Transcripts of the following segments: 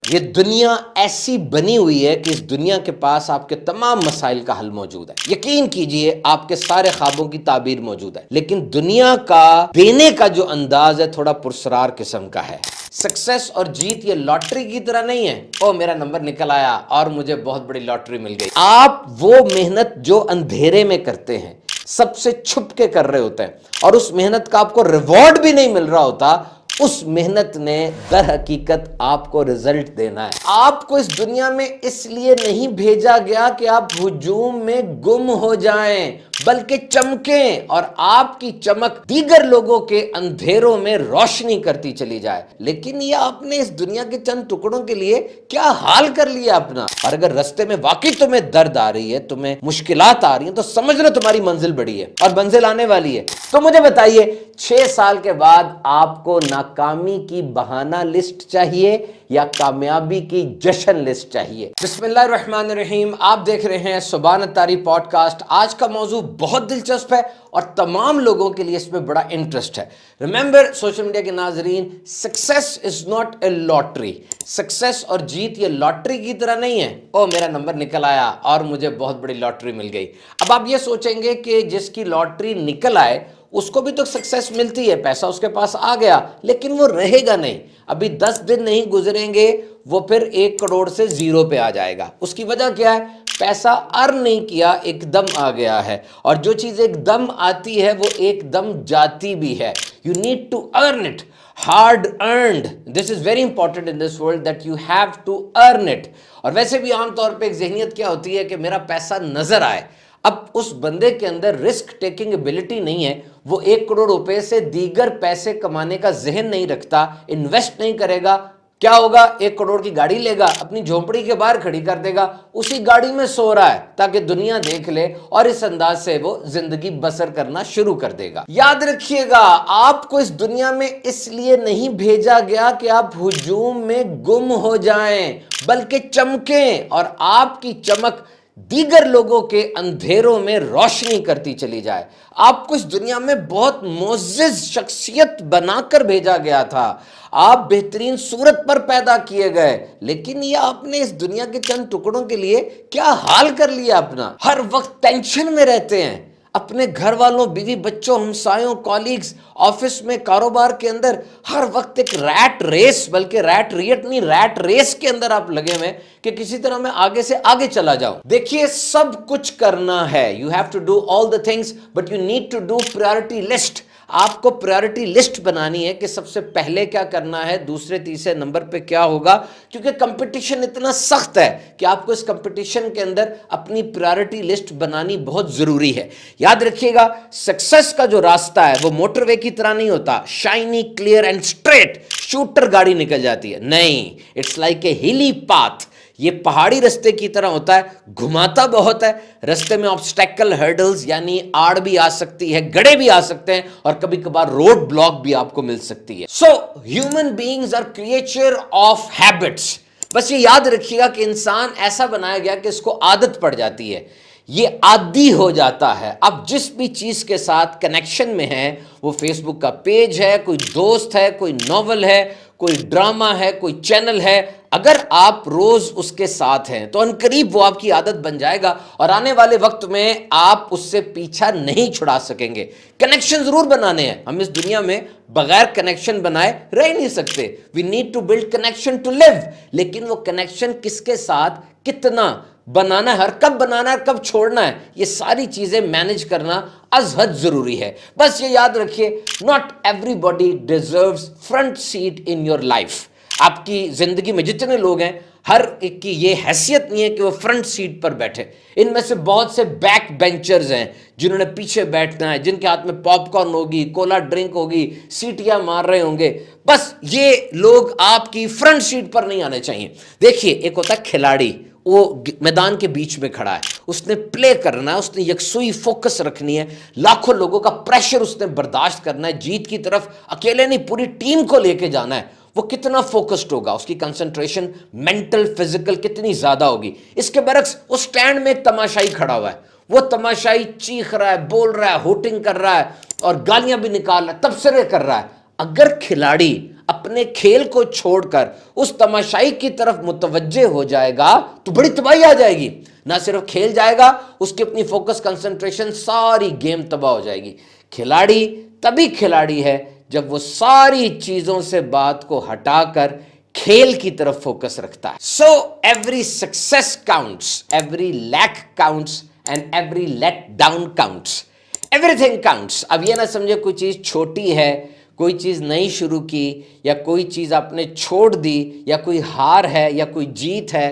یہ دنیا ایسی بنی ہوئی ہے کہ اس دنیا کے پاس آپ کے تمام مسائل کا حل موجود ہے. یقین کیجئے آپ کے سارے خوابوں کی تعبیر موجود ہے، لیکن دنیا کا دینے کا جو انداز ہے تھوڑا پرسرار قسم کا ہے. سکسیس اور جیت یہ لاٹری کی طرح نہیں ہے، او میرا نمبر نکل آیا اور مجھے بہت بڑی لاٹری مل گئی. آپ وہ محنت جو اندھیرے میں کرتے ہیں، سب سے چھپ کے کر رہے ہوتے ہیں، اور اس محنت کا آپ کو ریوارڈ بھی نہیں مل رہا ہوتا، اس محنت نے در حقیقت آپ کو رزلٹ دینا ہے. آپ کو اس دنیا میں اس لیے نہیں بھیجا گیا کہ آپ ہجوم میں گم ہو جائیں، بلکہ چمکیں اور آپ کی چمک دیگر لوگوں کے اندھیروں میں روشنی کرتی چلی جائے. لیکن یہ آپ نے اس دنیا کے چند ٹکڑوں کے لیے کیا حال کر لیا اپنا. اور اگر رستے میں واقعی تمہیں درد آ رہی ہے، تمہیں مشکلات آ رہی ہیں، تو سمجھ لو تمہاری منزل بڑی ہے اور منزل آنے والی ہے. تو مجھے بتائیے 6 سال کے بعد آپ کو ناکامی کی بہانہ لسٹ چاہیے یا کامیابی کی جشن لسٹ چاہیے؟ بسم اللہ الرحمن الرحیم. آپ دیکھ رہے ہیں سبحان الطاری پوڈ کاسٹ. آج کا موضوع بہت دلچسپ ہے اور تمام لوگوں کے لیے اس میں بڑا انٹرسٹ ہے. ریممبر سوشل میڈیا کے ناظرین، success is not a lottery. Success اور جیت یہ لاٹری کی طرح نہیں ہے، او میرا نمبر نکل آیا اور مجھے بہت بڑی لاٹری مل گئی. اب آپ یہ سوچیں گے کہ جس کی لاٹری نکل آئے اس کو بھی تو سکسیس ملتی ہے، پیسہ اس کے پاس آ گیا، لیکن وہ رہے گا نہیں. ابھی 10 دن نہیں گزریں گے وہ پھر 1 کروڑ سے 0 پہ آ جائے گا. اس کی وجہ کیا ہے؟ پیسہ ارن نہیں کیا، ایک دم آ گیا ہے. اور جو چیز ایک دم آتی ہے وہ ایک دم جاتی بھی ہے. You need to earn it. Hard earned. This is very important in this world that you have to earn it. اور ویسے بھی عام طور پہ ایک ذہنیت کیا ہوتی ہے کہ میرا پیسہ نظر آئے. اب اس بندے کے اندر رسک ٹیکنگ ایبلٹی نہیں ہے، وہ 1 کروڑ روپے سے دیگر پیسے کمانے کا ذہن نہیں رکھتا، انویسٹ نہیں کرے گا. کیا ہوگا؟ 1 کروڑ کی گاڑی لے گا، اپنی جھونپڑی کے باہر کھڑی کر دے گا، اسی گاڑی میں سو رہا ہے تاکہ دنیا دیکھ لے، اور اس انداز سے وہ زندگی بسر کرنا شروع کر دے گا. یاد رکھیے گا، آپ کو اس دنیا میں اس لیے نہیں بھیجا گیا کہ آپ ہجوم میں گم ہو جائیں، بلکہ چمکیں اور آپ کی چمک دیگر لوگوں کے اندھیروں میں روشنی کرتی چلی جائے. آپ کو اس دنیا میں بہت معزز شخصیت بنا کر بھیجا گیا تھا، آپ بہترین صورت پر پیدا کیے گئے، لیکن یہ آپ نے اس دنیا کے چند ٹکڑوں کے لیے کیا حال کر لیا اپنا. ہر وقت ٹینشن میں رہتے ہیں، اپنے گھر والوں، بیوی بچوں، ہمسایوں، کالیگز، آفس میں، کاروبار کے اندر ہر وقت ایک ریٹ ریس، بلکہ ریٹ ریٹ نہیں، ریٹ ریس کے اندر آپ لگے ہوئے کہ کسی طرح میں آگے سے آگے چلا جاؤں. دیکھیے سب کچھ کرنا ہے، you have to do all the things but you need to do priority list. آپ کو پرائرٹی لسٹ بنانی ہے کہ سب سے پہلے کیا کرنا ہے، دوسرے تیسرے نمبر پہ کیا ہوگا، کیونکہ کمپٹیشن اتنا سخت ہے کہ آپ کو اس کمپٹیشن کے اندر اپنی پرائرٹی لسٹ بنانی بہت ضروری ہے. یاد رکھیے گا، سکسس کا جو راستہ ہے وہ موٹر وے کی طرح نہیں ہوتا، shiny, clear and straight shooter گاڑی نکل جاتی ہے. نہیں، it's like a hilly path. یہ پہاڑی رستے کی طرح ہوتا ہے، گھماتا بہت ہے. رستے میں آبسٹیکل، ہرڈلز یعنی آڑ بھی آ سکتی ہے، گڑے بھی آ سکتے ہیں، اور کبھی کبھار روڈ بلاک بھی آپ کو مل سکتی ہے. So human beings are creature of habits. بس یہ یاد رکھیے گا کہ انسان ایسا بنایا گیا کہ اس کو عادت پڑ جاتی ہے، یہ عادی ہو جاتا ہے. اب جس بھی چیز کے ساتھ کنیکشن میں ہے، وہ فیس بک کا پیج ہے، کوئی دوست ہے، کوئی ناول ہے، کوئی ڈرامہ ہے، کوئی چینل ہے، اگر آپ روز اس کے ساتھ ہیں تو عنقریب وہ آپ کی عادت بن جائے گا، اور آنے والے وقت میں آپ اس سے پیچھا نہیں چھڑا سکیں گے. کنیکشن ضرور بنانے ہیں، ہم اس دنیا میں بغیر کنیکشن بنائے رہ نہیں سکتے. We need to build connection to live. لیکن وہ کنیکشن کس کے ساتھ، کتنا بنانا ہے، اور کب بنانا ہے، کب چھوڑنا ہے، یہ ساری چیزیں مینج کرنا از حد ضروری ہے. بس یہ یاد رکھیے، not every body deserves front set in your life. آپ کی زندگی میں جتنے لوگ ہیں، ہر ایک کی یہ حیثیت نہیں ہے کہ وہ فرنٹ سیٹ پر بیٹھے. ان میں سے بہت سے بیک بینچرز ہیں جنہوں نے پیچھے بیٹھنا ہے، جن کے ہاتھ میں پاپ کارن ہوگی، کولا ڈرنک ہوگی، سیٹیاں مار رہے ہوں گے. بس یہ لوگ آپ کی فرنٹ سیٹ پر نہیں آنے چاہیے. دیکھیے، ایک ہوتا ہے کھلاڑی، وہ میدان کے بیچ میں کھڑا ہے، اس نے پلے کرنا ہے، اس نے یکسوئی فوکس رکھنی ہے، لاکھوں لوگوں کا پریشر اس نے برداشت کرنا ہے، جیت کی طرف اکیلے نہیں پوری ٹیم کو لے کے جانا ہے. وہ کتنا فوکسڈ ہوگا، اس کی کنسنٹریشن مینٹل فزیکل کتنی زیادہ ہوگی. اس کے برعکس اس سٹینڈ میں ایک تماشائی کھڑا ہوا ہے، وہ تماشائی چیخ رہا ہے، بول رہا ہے، ہوٹنگ کر رہا ہے، اور گالیاں بھی نکال رہا ہے، تبصرے کر رہا ہے. اگر کھلاڑی اپنے کھیل کو چھوڑ کر اس تماشائی کی طرف متوجہ ہو جائے گا تو بڑی تباہی آ جائے گی. نہ صرف کھیل جائے گا, اس کی اپنی فوکس کنسنٹریشن ساری گیم تباہ ہو جائے گی. کھلاڑی تبھی کھلاڑی ہے جب وہ ساری چیزوں سے بات کو ہٹا کر کھیل کی طرف فوکس رکھتا ہے. So every success counts, every leak counts and every letdown counts, everything counts. اب یہ نہ سمجھے کوئی چیز چھوٹی ہے, کوئی چیز نہیں شروع کی, یا کوئی چیز آپ نے چھوڑ دی, یا کوئی ہار ہے یا کوئی جیت ہے.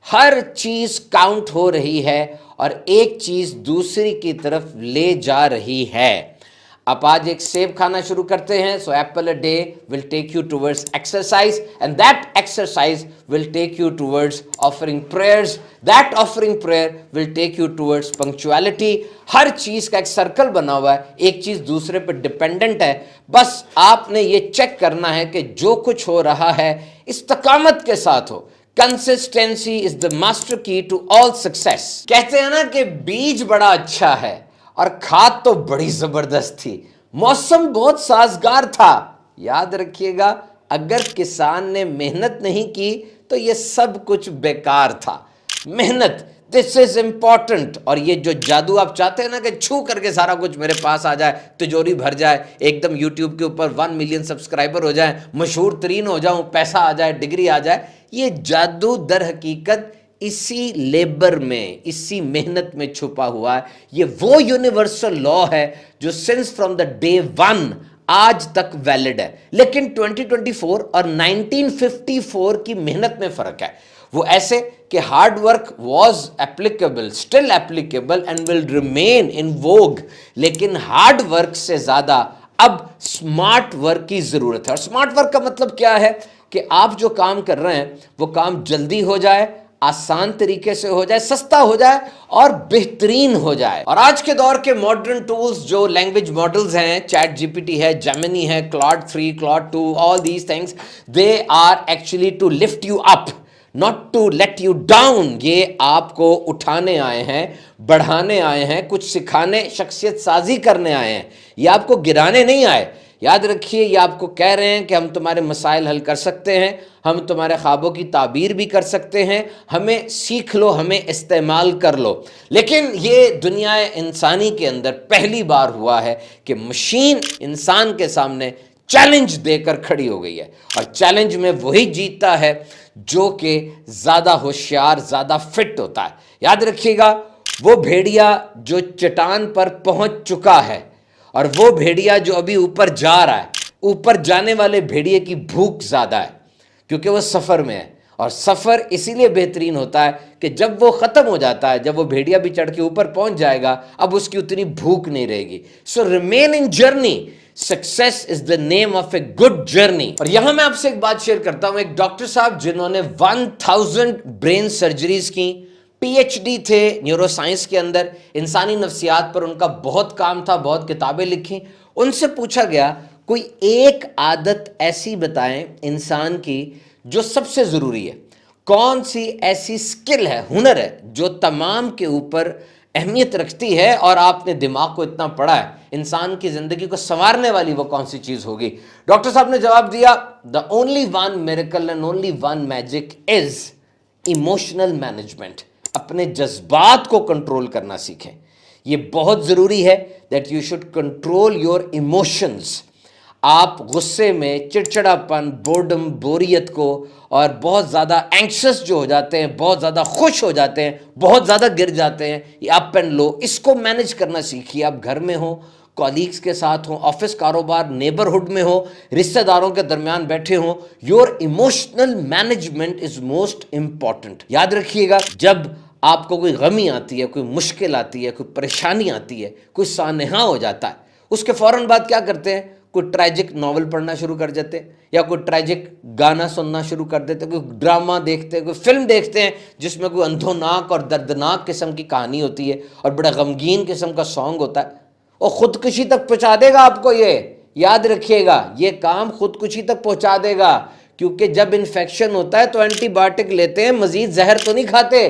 ہر چیز کاؤنٹ ہو رہی ہے اور ایک چیز دوسری کی طرف لے جا رہی ہے. آپ آج ایک سیب کھانا شروع کرتے ہیں, so apple a day will take you towards exercise, and that exercise will take you towards offering prayers, that offering prayer will take you towards punctuality. ہر چیز کا ایک سرکل بنا ہوا ہے, ایک چیز دوسرے پہ ڈپینڈنٹ ہے. بس آپ نے یہ چیک کرنا ہے کہ جو کچھ ہو رہا ہے استقامت کے ساتھ ہو. کنسسٹنسی از دا ماسٹر کی ٹو آل سکسیس. کہتے ہیں نا کہ بیج بڑا اچھا ہے اور کھاد تو بڑی زبردست تھی, موسم بہت سازگار تھا. یاد رکھیے گا, اگر کسان نے محنت نہیں کی تو یہ سب کچھ بیکار تھا. محنت, دس از امپورٹنٹ. اور یہ جو جادو آپ چاہتے ہیں نا کہ چھو کر کے سارا کچھ میرے پاس آ جائے, تجوری بھر جائے, ایک دم یوٹیوب کے اوپر 1 ملین سبسکرائبر ہو جائیں, مشہور ترین ہو جاؤں, پیسہ آ جائے, ڈگری آ جائے, یہ جادو در حقیقت اسی لیبر میں, اسی محنت میں چھپا ہوا ہے. یہ وہ یونیورسل لا ہے جو سنس فرام دا ڈے 1 آج تک ویلڈ ہے. لیکن 2024 اور 1954 کی محنت میں فرق ہے. وہ ایسے کہ hard work was applicable, still applicable and will remain in vogue, لیکن ہارڈ ورک سے زیادہ اب اسمارٹ ورک کی ضرورت ہے. اور اسمارٹ ورک کا مطلب کیا ہے کہ آپ جو کام کر رہے ہیں وہ کام جلدی ہو جائے, آسان طریقے سے ہو جائے, سستا ہو جائے اور بہترین ہو جائے. اور آج کے دور کے ماڈرن ٹولز جو لینگویج ماڈلز ہیں, چیٹ جی پی ٹی ہے, جیمنی ہے, Claude 3, Claude 2, all these things, they are actually to lift you up, not to let you down. یہ آپ کو اٹھانے آئے ہیں, بڑھانے آئے ہیں, کچھ سکھانے, شخصیت سازی کرنے آئے ہیں. یہ آپ کو گرانے نہیں آئے. یاد رکھیے, یہ آپ کو کہہ رہے ہیں کہ ہم تمہارے مسائل حل کر سکتے ہیں, ہم تمہارے خوابوں کی تعبیر بھی کر سکتے ہیں, ہمیں سیکھ لو, ہمیں استعمال کر لو. لیکن یہ دنیا انسانی کے اندر پہلی بار ہوا ہے کہ مشین انسان کے سامنے چیلنج دے کر کھڑی ہو گئی ہے, اور چیلنج میں وہی جیتتا ہے جو کہ زیادہ ہوشیار, زیادہ فٹ ہوتا ہے. یاد رکھیے گا, وہ بھیڑیا جو چٹان پر پہنچ چکا ہے اور وہ بھیڑیا جو ابھی اوپر جا رہا ہے, اوپر جانے والے بھیڑیے کی بھوک زیادہ ہے کیونکہ وہ سفر میں ہے. اور سفر اسی لیے بہترین ہوتا ہے کہ جب وہ ختم ہو جاتا ہے, جب وہ بھیڑیا بھی چڑھ کے اوپر پہنچ جائے گا, اب اس کی اتنی بھوک نہیں رہے گی. So remain in journey, success is the name of a good journey. اور یہاں میں آپ سے ایک بات شیئر کرتا ہوں. ایک ڈاکٹر صاحب جنہوں نے 1000 برین سرجریز کی, پی ایچ ڈی تھے نیورو سائنس کے اندر, انسانی نفسیات پر ان کا بہت کام تھا, بہت کتابیں لکھی. ان سے پوچھا گیا کوئی ایک عادت ایسی بتائیں انسان کی جو سب سے ضروری ہے, کون سی ایسی سکل ہے, ہنر ہے جو تمام کے اوپر اہمیت رکھتی ہے, اور آپ نے دماغ کو اتنا پڑھا ہے, انسان کی زندگی کو سنوارنے والی وہ کون سی چیز ہوگی. ڈاکٹر صاحب نے جواب دیا, the only one miracle and only one magic is emotional management. اپنے جذبات کو کنٹرول کرنا سیکھیں. یہ بہت ضروری ہے that you should control your emotions. آپ غصے میں, چڑچڑاپن, بورڈم, بوریت کو, اور بہت زیادہ اینکشس جو ہو جاتے ہیں, بہت زیادہ خوش ہو جاتے ہیں, بہت زیادہ گر جاتے ہیں, یہ اپ اینڈ لو, اس کو مینج کرنا سیکھیے. آپ گھر میں ہوں, کولیگز کے ساتھ ہوں, آفس, کاروبار, نیبرہڈ میں ہوں, رشتہ داروں کے درمیان بیٹھے ہوں, your emotional management is most important. یاد رکھیے گا, جب آپ کو کوئی غمی آتی ہے, کوئی مشکل آتی ہے, کوئی پریشانی آتی ہے, کوئی سانحہ ہو جاتا ہے, اس کے فوراً بعد کیا کرتے ہیں؟ کوئی ٹریجک ناول پڑھنا شروع کر دیتے, یا کوئی ٹریجک گانا سننا شروع کر دیتے, کوئی ڈرامہ دیکھتے, کوئی فلم دیکھتے ہیں جس میں کوئی اندھوناک اور دردناک قسم کی کہانی ہوتی ہے اور بڑا غمگین قسم کا سانگ ہوتا ہے. اور خودکشی تک پہنچا دے گا آپ کو. یہ یاد رکھیے گا, یہ کام خودکشی تک پہنچا دے گا, کیونکہ جب انفیکشن ہوتا ہے تو اینٹی بایوٹک لیتے ہیں, مزید زہر تو نہیں کھاتے.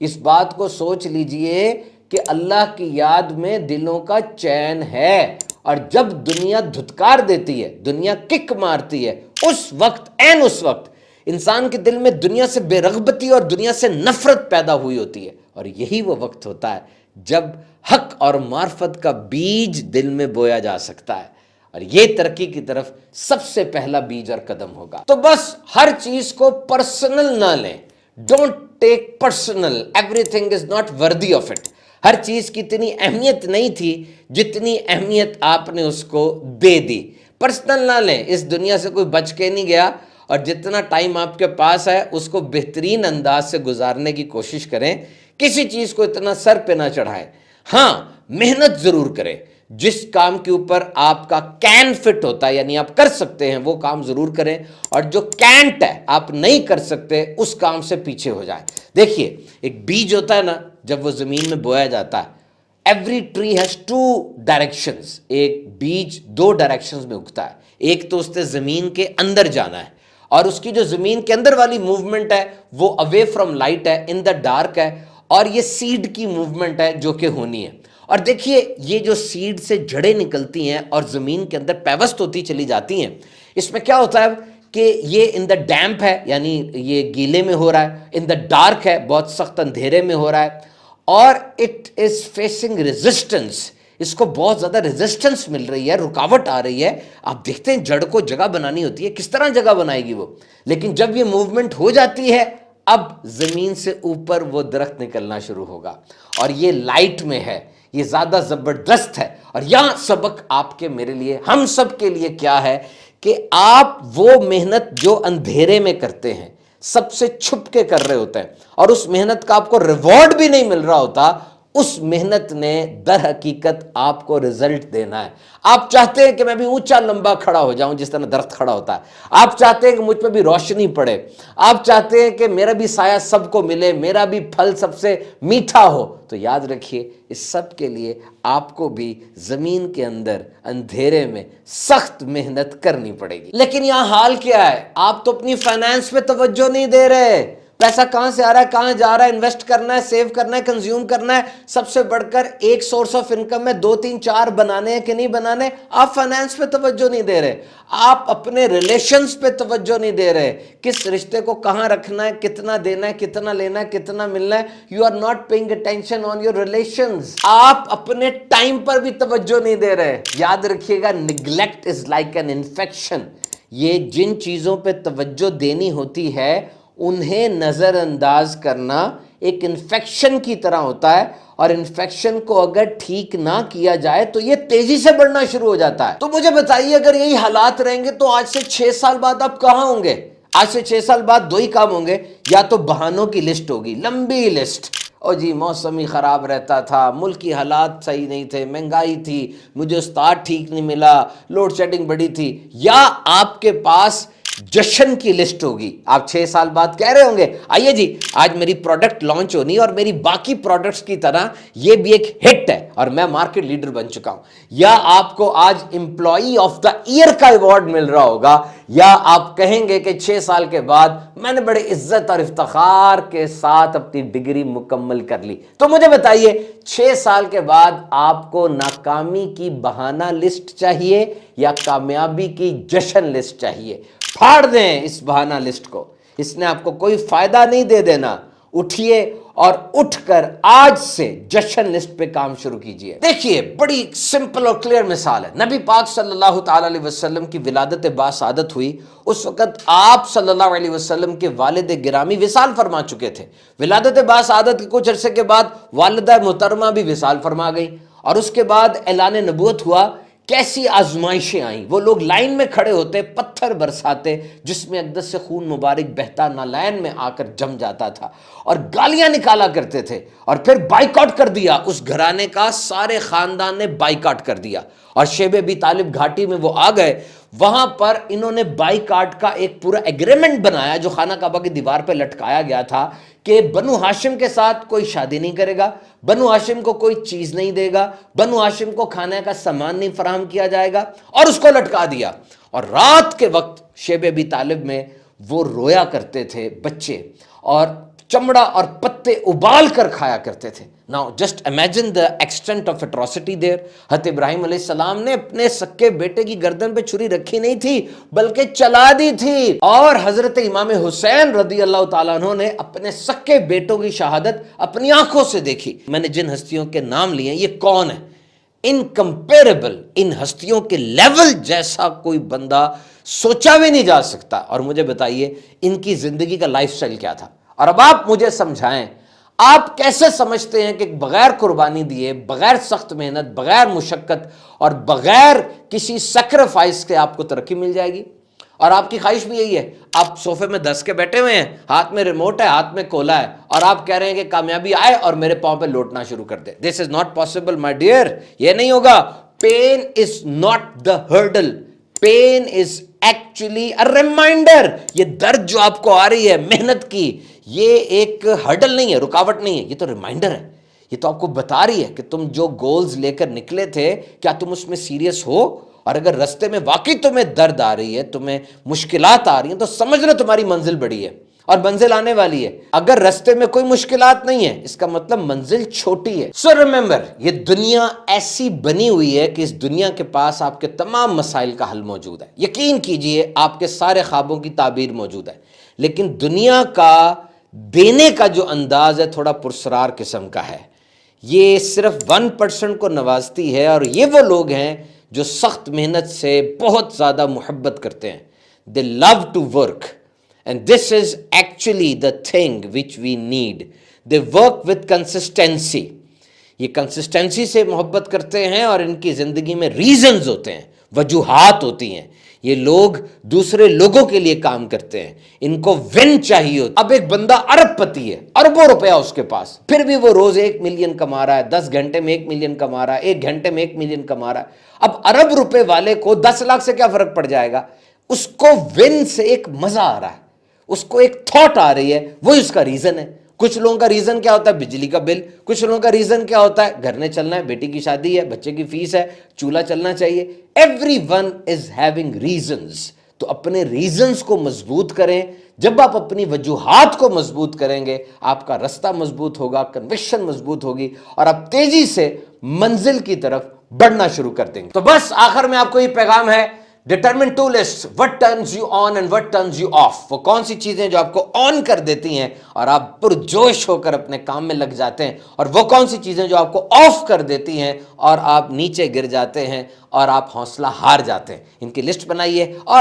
اس بات کو سوچ لیجئے کہ اللہ کی یاد میں دلوں کا چین ہے, اور جب دنیا دھتکار دیتی ہے, دنیا کک مارتی ہے, اس وقت اس وقت انسان کے دل میں دنیا سے بے رغبتی اور دنیا سے نفرت پیدا ہوئی ہوتی ہے، اور یہی وہ وقت ہوتا ہے جب حق اور معرفت کا بیج دل میں بویا جا سکتا ہے، اور یہ ترقی کی طرف سب سے پہلا بیج اور قدم ہوگا۔ تو بس ہر چیز کو پرسنل نہ لیں، don't take personal, everything is not worthy of it. ہر چیز کی اتنی اہمیت نہیں تھی جتنی اہمیت آپ نے اس کو دے دی۔ پرسنل نہ لیں، اس دنیا سے کوئی بچ کے نہیں گیا، اور جتنا ٹائم آپ کے پاس ہے اس کو بہترین انداز سے گزارنے کی کوشش کریں، کسی چیز کو اتنا سر پہ نہ چڑھائیں۔ ہاں، محنت ضرور کریں، جس کام کے اوپر آپ کا کین فٹ ہوتا ہے، یعنی آپ کر سکتے ہیں وہ کام ضرور کریں، اور جو کینٹ ہے، آپ نہیں کر سکتے، اس کام سے پیچھے ہو جائیں۔ دیکھیے، ایک بیج ہوتا ہے نا، جب وہ زمین میں بویا جاتا ہے، every tree has two directions, ایک بیج دو ڈائریکشنز میں اگتا ہے، ایک تو اس نے زمین کے اندر جانا ہے، اور اس کی جو زمین کے اندر والی موومنٹ ہے وہ اوے فرام لائٹ ہے، ان دا ڈارک ہے، اور یہ سیڈ کی موومنٹ ہے جو کہ ہونی ہے۔ اور دیکھیے، یہ جو سیڈ سے جڑیں نکلتی ہیں اور زمین کے اندر پیوست ہوتی چلی جاتی ہیں، اس میں کیا ہوتا ہے کہ یہ ان دا ڈیمپ ہے، یعنی یہ گیلے میں ہو رہا ہے، ان دا ڈارک ہے، بہت سخت اندھیرے میں ہو رہا ہے، اور اٹ از فیسنگ ریزسٹنس، اس کو بہت زیادہ ریزسٹنس مل رہی ہے، رکاوٹ آ رہی ہے۔ آپ دیکھتے ہیں جڑ کو جگہ بنانی ہوتی ہے، کس طرح جگہ بنائے گی وہ، لیکن جب یہ موومنٹ ہو جاتی ہے، اب زمین سے اوپر وہ درخت نکلنا شروع ہوگا، اور یہ لائٹ میں ہے، یہ زیادہ زبردست ہے۔ اور یہاں سبق آپ کے، میرے لیے، ہم سب کے لیے کیا ہے کہ آپ وہ محنت جو اندھیرے میں کرتے ہیں، سب سے چھپ کے کر رہے ہوتے ہیں، اور اس محنت کا آپ کو ریوارڈ بھی نہیں مل رہا ہوتا، اس محنت نے در حقیقت آپ کو رزلٹ دینا ہے۔ آپ چاہتے ہیں کہ میں بھی اونچا لمبا کھڑا ہو جاؤں جس طرح درخت کھڑا ہوتا ہے، آپ چاہتے ہیں کہ مجھ پہ بھی روشنی پڑے، آپ چاہتے ہیں کہ میرا بھی سایہ سب کو ملے، میرا بھی پھل سب سے میٹھا ہو، تو یاد رکھیے اس سب کے لیے آپ کو بھی زمین کے اندر اندھیرے میں سخت محنت کرنی پڑے گی۔ لیکن یہاں حال کیا ہے؟ آپ تو اپنی فائنانس پہ توجہ نہیں دے رہے، پیسہ کہاں سے آ رہا ہے، کہاں جا رہا ہے، انویسٹ کرنا ہے، سیو کرنا ہے، کنزیوم کرنا ہے، سب سے بڑھ کر ایک سورس آف انکم میں 2 3 4 بنانے ہیں کہ نہیں بنانے، آپ فائنانس پہ توجہ نہیں دے رہے، آپ اپنے ریلیشنز پہ توجہ نہیں دے رہے، کس رشتے کو کہاں رکھنا ہے، کتنا دینا ہے، کتنا لینا ہے، کتنا ملنا ہے، you are not paying attention on your relations, آپ اپنے ٹائم پر بھی توجہ نہیں دے رہے۔ یاد رکھیے گا، neglect is like an infection, یہ جن چیزوں پہ توجہ دینی ہوتی ہے انہیں نظر انداز کرنا ایک انفیکشن کی طرح ہوتا ہے، اور انفیکشن کو اگر ٹھیک نہ کیا جائے تو یہ تیزی سے بڑھنا شروع ہو جاتا ہے۔ تو مجھے بتائیے، اگر یہی حالات رہیں گے تو آج سے 6 سال بعد آپ کہاں ہوں گے؟ آج سے 6 سال بعد 2 ہی کام ہوں گے، یا تو بہانوں کی لسٹ ہوگی، لمبی لسٹ، او جی موسم ہی خراب رہتا تھا، ملک کی حالات صحیح نہیں تھے، مہنگائی تھی، مجھے استاد ٹھیک نہیں ملا، لوڈ شیڈنگ بڑی تھی، یا آپ کے پاس جشن کی لسٹ ہوگی۔ آپ 6 سال بعد کہہ رہے ہوں گے، آئیے جی آج میری پروڈکٹ لانچ ہونی اور میری باقی پروڈکٹس کی طرح یہ بھی ایک ہٹ ہے اور میں مارکیٹ لیڈر بن چکا ہوں، یا آپ کو آج امپلائی آف دا ایئر کا ایوارڈ مل رہا ہوگا، یا آپ کہیں گے کہ 6 سال کے بعد میں نے بڑے عزت اور افتخار کے ساتھ اپنی ڈگری مکمل کر لی۔ تو مجھے بتائیے، 6 سال کے بعد آپ کو ناکامی کی بہانہ لسٹ چاہیے یا کامیابی کی جشن لسٹ چاہیے؟ پھاڑ دیں اس بہانہ لسٹ کو، اس نے آپ کو کوئی فائدہ نہیں دے دینا۔ اٹھیے اور اٹھ کر آج سے جشن لسٹ پہ کام شروع کیجئے۔ دیکھیے، بڑی سمپل اور کلیئر مثال ہے، نبی پاک صلی اللہ تعالی علیہ وسلم کی ولادت باسعادت ہوئی، اس وقت آپ صلی اللہ علیہ وسلم کے والد گرامی وصال فرما چکے تھے۔ ولادت باسعادت کے کچھ عرصے کے بعد والدہ محترمہ بھی وصال فرما گئی، اور اس کے بعد اعلان نبوت ہوا۔ کیسی آزمائشیں آئیں، وہ لوگ لائن میں کھڑے ہوتے، پتھر برساتے جس میں اقدس سے خون مبارک بہتا نالین میں آ کر جم جاتا تھا، اور گالیاں نکالا کرتے تھے، اور پھر بائیکاٹ کر دیا، اس گھرانے کا سارے خاندان نے بائیکاٹ کر دیا، اور شیب ابی طالب گھاٹی میں وہ آ گئے، وہاں پر انہوں نے بائیکاٹ کا ایک پورا ایگریمنٹ بنایا جو خانہ کعبہ کی دیوار پہ لٹکایا گیا تھا کہ بنو ہاشم کے ساتھ کوئی شادی نہیں کرے گا، بنو ہاشم کو کوئی چیز نہیں دے گا، بنو ہاشم کو کھانے کا سامان نہیں فراہم کیا جائے گا، اور اس کو لٹکا دیا۔ اور رات کے وقت شیب ابی طالب میں وہ رویا کرتے تھے بچے، اور چمڑا اور پتے ابال کر کھایا کرتے تھے. Now just imagine the extent of atrocity there. حضرت ابراہیم علیہ السلام نے اپنے سکے بیٹے کی گردن پہ چھری رکھی نہیں تھی بلکہ چلا دی تھی. اور حضرت امام حسین رضی اللہ تعالیٰ عنہ نے اپنے سکے بیٹوں کی شہادت اپنی آنکھوں سے دیکھی. میں نے جن ہستیوں کے نام لیے ہیں یہ کون ہیں؟ انکمپیریبل، ان ہستیوں کے لیول جیسا کوئی بندہ سوچا بھی نہیں جا سکتا. اور مجھے بتائیے ان کی زندگی کا لائف سٹائل کیا تھا. اور اب آپ مجھے سمجھائیں، آپ کیسے سمجھتے ہیں کہ بغیر قربانی دیے، بغیر سخت محنت، بغیر مشقت اور بغیر کسی سیکریفائس کے آپ کو ترقی مل جائے گی؟ اور آپ کی خواہش بھی یہی ہے، آپ صوفے میں دس کے بیٹھے ہوئے ہیں، ہاتھ میں ریموٹ ہے، ہاتھ میں کولا ہے، اور آپ کہہ رہے ہیں کہ کامیابی آئے اور میرے پاؤں پہ لوٹنا شروع کر دے. This is not possible my dear, یہ نہیں ہوگا. Pain is not the hurdle, pain is actually a reminder. یہ درد جو آپ کو آ رہی ہے محنت کی، یہ ایک ہرڈل نہیں ہے، رکاوٹ نہیں ہے، یہ تو ریمائنڈر ہے. یہ تو آپ کو بتا رہی ہے کہ تم جو گولز لے کر نکلے تھے کیا تم اس میں سیریس ہو. اور اگر رستے میں واقعی تمہیں درد آ رہی ہے، تمہیں مشکلات آ رہی ہیں، تو سمجھ لو تمہاری منزل بڑی ہے اور منزل آنے والی ہے. اگر رستے میں کوئی مشکلات نہیں ہے، اس کا مطلب منزل چھوٹی ہے. سو ریممبر، یہ دنیا ایسی بنی ہوئی ہے کہ اس دنیا کے پاس آپ کے تمام مسائل کا حل موجود ہے. یقین کیجئے آپ کے سارے خوابوں کی تعبیر موجود ہے. لیکن دنیا کا دینے کا جو انداز ہے تھوڑا پرسرار قسم کا ہے. یہ صرف 1% کو نوازتی ہے، اور یہ وہ لوگ ہیں جو سخت محنت سے بہت زیادہ محبت کرتے ہیں. They love to work. And this is actually the thing which we need. They work with consistency. یہ کنسسٹنسی سے محبت کرتے ہیں، اور ان کی زندگی میں ریزنز ہوتے ہیں، وجوہات ہوتی ہیں. یہ لوگ دوسرے لوگوں کے لیے کام کرتے ہیں، ان کو ون چاہیے. اب ایک بندہ ارب پتی ہے، اربوں روپیہ اس کے پاس، پھر بھی وہ روز 1 ملین کما رہا ہے، 10 گھنٹے میں 1 ملین کما رہا ہے، 1 گھنٹے میں 1 ملین کما رہا ہے. اب ارب روپے والے کو 10 لاکھ سے کیا فرق پڑ جائے گا؟ اس کو ون سے ایک مزہ آ رہا ہے، اس کو ایک تھاٹ آ رہی ہے، وہی اس کا ریزن ہے. کچھ لوگوں کا ریزن کیا ہوتا ہے؟ بجلی کا بل. کچھ لوگوں کا ریزن کیا ہوتا ہے؟ گھر نے چلنا ہے، بیٹی کی شادی ہے، بچے کی فیس ہے، چولہا چلنا چاہیے. Every one is having reasons. تو اپنے ریزنز کو مضبوط کریں. جب آپ اپنی وجوہات کو مضبوط کریں گے، آپ کا رستہ مضبوط ہوگا، کنوکشن مضبوط ہوگی، اور آپ تیزی سے منزل کی طرف بڑھنا شروع کر دیں گے. تو بس آخر میں آپ کو یہ پیغام ہے، determine to list what turns you on and what turns you off. وہ کون سی چیزیں جو آپ کو آن کر دیتی ہیں اور آپ پرجوش ہو کر اپنے کام میں لگ جاتے ہیں، اور وہ کون سی چیزیں جو آپ کو آف کر دیتی ہیں اور آپ نیچے گر جاتے ہیں اور آپ حوصلہ ہار جاتے ہیں. ان کی لسٹ بنائیے اور